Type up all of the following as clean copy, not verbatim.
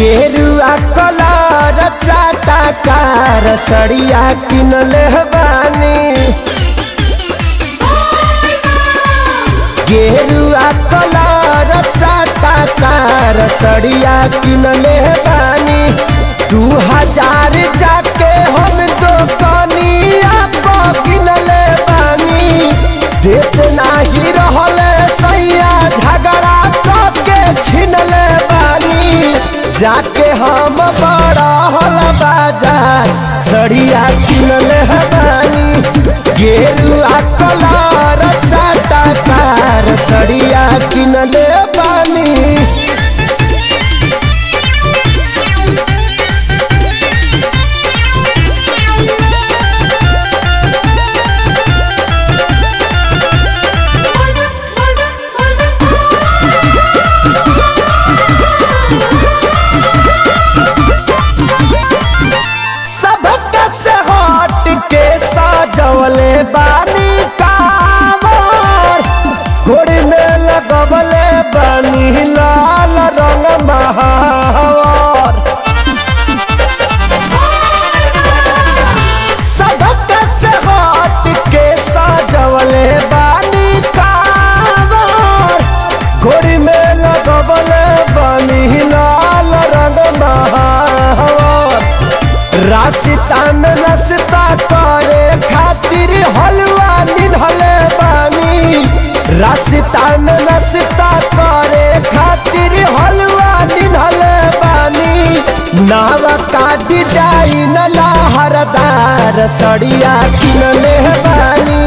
गेरुआ कलर चाटकार सड़िया किनले बानी। गेरुआ कलर चाटकार सड़िया किनले बानी। 2000 जाके हम दुकानिया पर किनले बानी। देत नाही रहले सैया झगड़ा करके छिनले बानी। जाके हम बड़ा हल बाजार सड़िया किनले बानी। गेरुआ कलर चाटकार सड़िया किनले बानी। जवले बानी कावर घोड़ी में लगवले बानी लाल रंग महावर। सबक से हट के सजवले बानी कावर घोड़ी में लगवले बानी लाल रंग महावर। रास्ता में नाश्ता करे खातिर हलवा निधले बानी। रास्ता में नाश्ता करे खातिर हलवा निधले बानी। नावा का डिजाइन लहरदार सड़िया किनले बानी।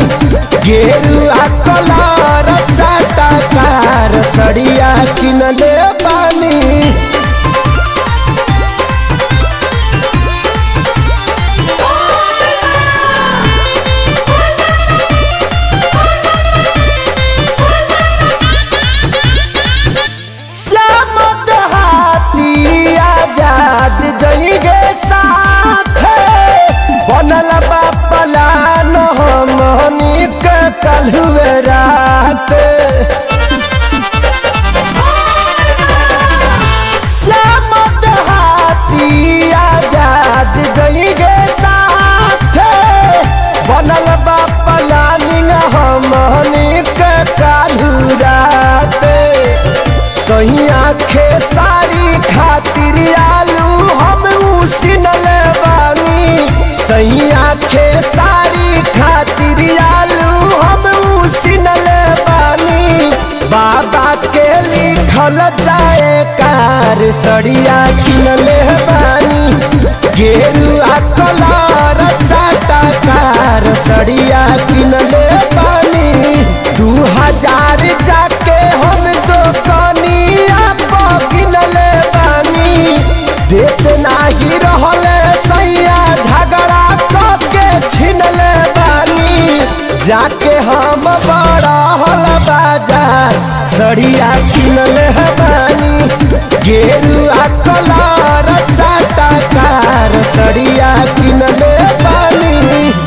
गेरुआ कलर चाटकार सड़िया किनले बानी। बनल बापला हमनी के कलुए रात। श्यामत हाथी आजाद जइगे साथ। बनल बापला हमनी के कलु रात। सहिया खेसारी खातिर आलू हम उसिनले बानी। सैया खेसारी खातिर आलू हम उसिनले बानी। बाबा के लिखल जाए कार सड़िया किनले बानी। गेरुआ कलर चाटकार सड़िया किनले बानी। 2000 जाके हम दुकानिया पर किनले बानी। देत नाही रहले सैया झगड़ा करके छिनले बानी। जाके हम बड़ा हल बाजार सड़िया किनले बानी। गेरुआ कलर चाटकार सड़िया किनले बानी।